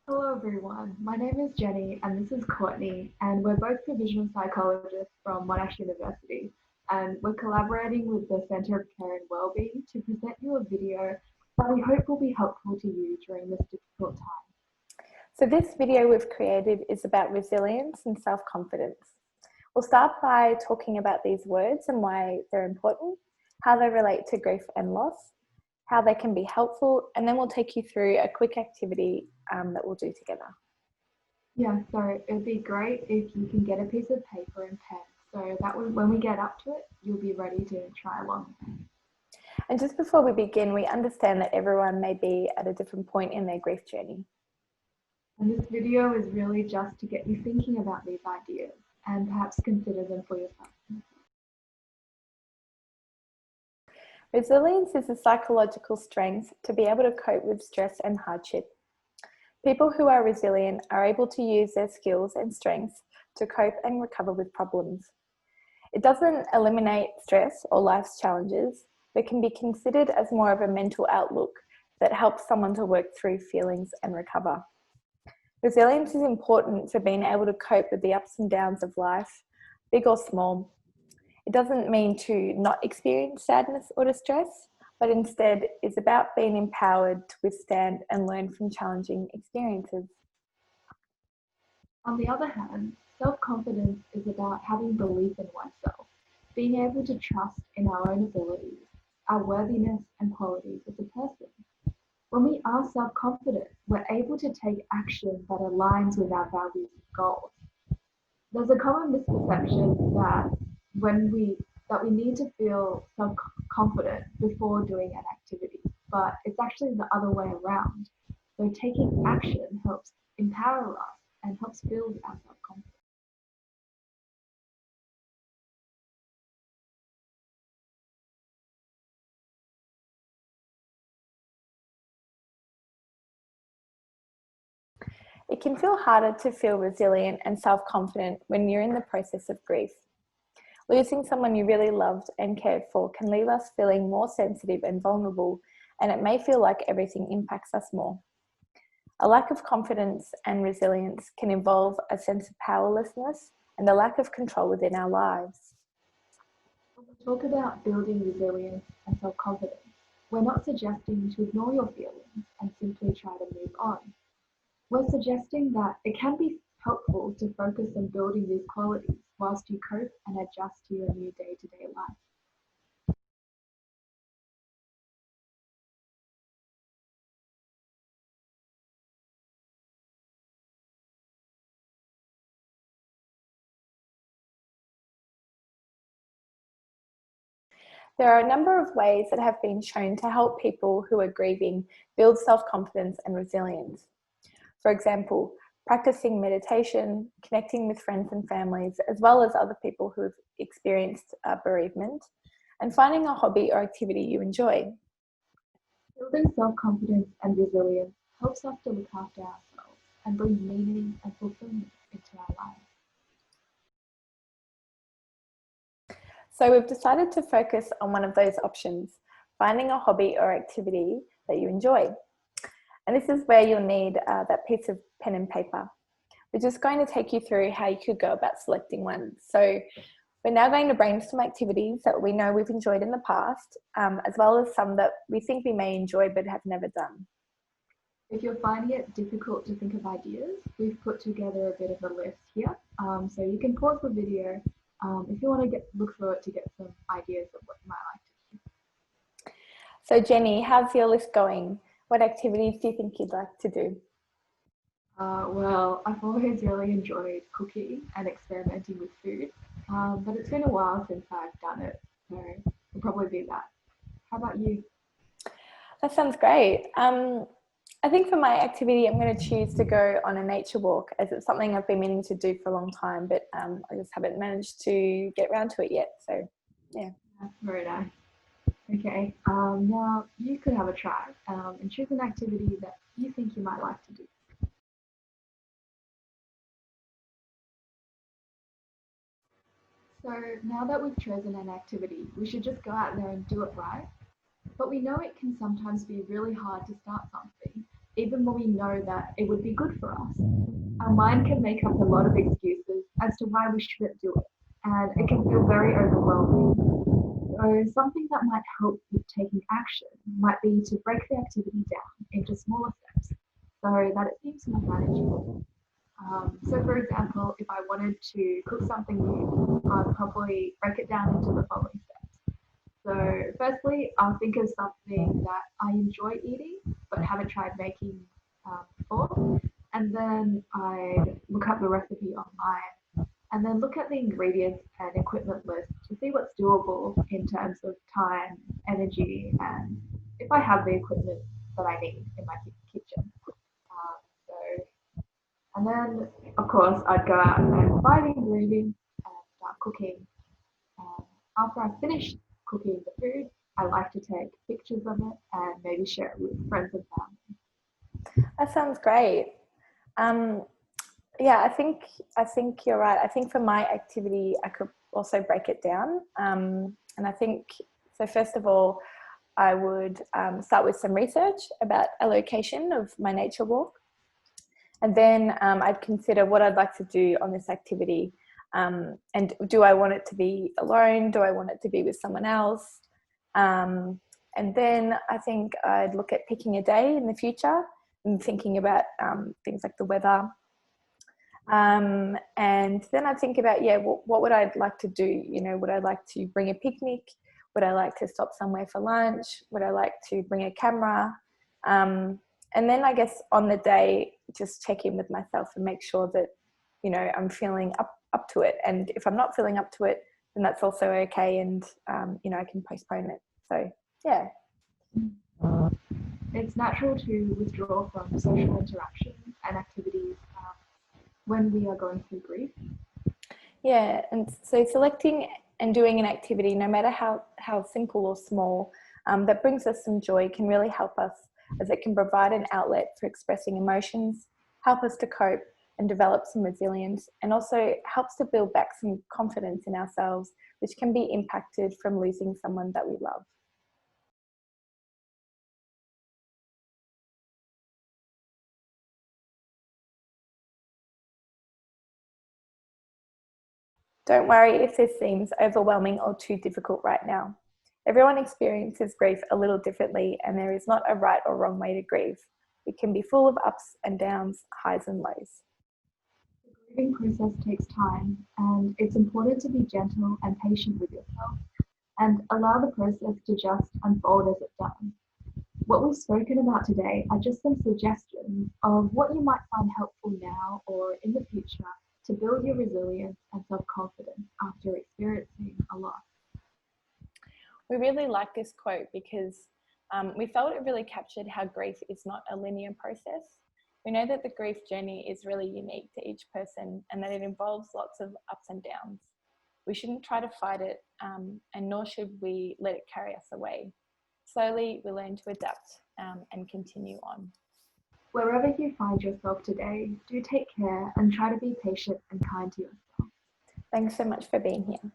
Hello everyone, my name is Jenny and this is Courtney, and we're both provisional psychologists from Monash University, and we're collaborating with the Centre of Care and Wellbeing to present you a video that we hope will be helpful to you during this difficult time. So this video we've created is about resilience and self-confidence. We'll start by talking about these words and why they're important, how they relate to grief and loss, how they can be helpful, and then we'll take you through a quick activity that we'll do together. Yeah, so it would be great if you can get a piece of paper and pen, so that when we get up to it, you'll be ready to try along. And just before we begin, we understand that everyone may be at a different point in their grief journey. And this video is really just to get you thinking about these ideas and perhaps consider them for yourself. Resilience is a psychological strength to be able to cope with stress and hardship. People who are resilient are able to use their skills and strengths to cope and recover with problems. It doesn't eliminate stress or life's challenges, but can be considered as more of a mental outlook that helps someone to work through feelings and recover. Resilience is important for being able to cope with the ups and downs of life, big or small. It doesn't mean to not experience sadness or distress, but instead is about being empowered to withstand and learn from challenging experiences. On the other hand, self-confidence is about having belief in oneself, being able to trust in our own abilities, our worthiness and qualities as a person. When we are self-confident, we're able to take action that aligns with our values and goals. There's a common misperception that we need to feel self-confident before doing an activity, but it's actually the other way around. So taking action helps empower us and helps build our self-confidence. It can feel harder to feel resilient and self-confident when you're in the process of grief. Losing someone you really loved and cared for can leave us feeling more sensitive and vulnerable, and it may feel like everything impacts us more. A lack of confidence and resilience can involve a sense of powerlessness and a lack of control within our lives. When we talk about building resilience and self-confidence, we're not suggesting to ignore your feelings and simply try to move on. We're suggesting that it can be helpful to focus on building these qualities whilst you cope and adjust to your new day-to-day life. There are a number of ways that have been shown to help people who are grieving build self-confidence and resilience. For example, practicing meditation, connecting with friends and families, as well as other people who have experienced bereavement, and finding a hobby or activity you enjoy. Building self-confidence and resilience helps us to look after ourselves and bring meaning and fulfillment into our lives. So we've decided to focus on one of those options, finding a hobby or activity that you enjoy. And this is where you'll need that piece of pen and paper. We're just going to take you through how you could go about selecting one. So we're now going to brainstorm activities that we know we've enjoyed in the past, as well as some that we think we may enjoy but have never done. If you're finding it difficult to think of ideas, we've put together a bit of a list here. So you can pause the video if you want to look through it to get some ideas of what you might like to do. So Jenny, how's your list going? What activities do you think you'd like to do? Well, I've always really enjoyed cooking and experimenting with food, but it's been a while since I've done it, so it'll probably be that. How about you? That sounds great. I think for my activity, I'm going to choose to go on a nature walk, as it's something I've been meaning to do for a long time, but I just haven't managed to get around to it yet. So, yeah. That's very nice. Okay, now you could have a try and choose an activity that you think you might like to do. So now that we've chosen an activity, we should just go out there and do it right. But we know it can sometimes be really hard to start something even when we know that it would be good for us. Our mind can make up a lot of excuses as to why we shouldn't do it, and it can feel very overwhelming. So, something that might help with taking action might be to break the activity down into smaller steps so that it seems more manageable. So, for example, if I wanted to cook something new, I'd probably break it down into the following steps. So, firstly, I'll think of something that I enjoy eating but haven't tried making before. And then I'd look up the recipe online and then look at the ingredients and equipment list to see what's doable in terms of time, energy, and if I have the equipment that I need in my kitchen. So, and then, of course, I'd go out and buy the ingredients and start cooking. And after I finish cooking the food, I like to take pictures of it and maybe share it with friends and family. That sounds great. Um, yeah, I think you're right. I think for my activity, I could also break it down. And I think so. First of all, I would start with some research about a location of my nature walk, and then I'd consider what I'd like to do on this activity. And do I want it to be alone? Do I want it to be with someone else? And then I think I'd look at picking a day in the future and thinking about things like the weather. And then I'd think about, yeah, what would I like to do? You know, would I like to bring a picnic? Would I like to stop somewhere for lunch? Would I like to bring a camera? And then I guess on the day, just check in with myself and make sure that, you know, I'm feeling up to it. And if I'm not feeling up to it, then that's also okay. And, you know, I can postpone it. So, yeah. It's natural to withdraw from social interactions and activities when we are going through grief. Yeah, and so selecting and doing an activity, no matter how simple or small, that brings us some joy can really help us, as it can provide an outlet for expressing emotions, help us to cope and develop some resilience, and also helps to build back some confidence in ourselves, which can be impacted from losing someone that we love. Don't worry if this seems overwhelming or too difficult right now. Everyone experiences grief a little differently, and there is not a right or wrong way to grieve. It can be full of ups and downs, highs and lows. The grieving process takes time, and it's important to be gentle and patient with yourself and allow the process to just unfold as it does. What we've spoken about today are just some suggestions of what you might find helpful now or in the future to build your resilience and self confidence after experiencing a loss. We really like this quote because we felt it really captured how grief is not a linear process. We know that the grief journey is really unique to each person and that it involves lots of ups and downs. We shouldn't try to fight it, and nor should we let it carry us away. Slowly, we learn to adapt and continue on. Wherever you find yourself today, do take care and try to be patient and kind to yourself. Thanks so much for being here.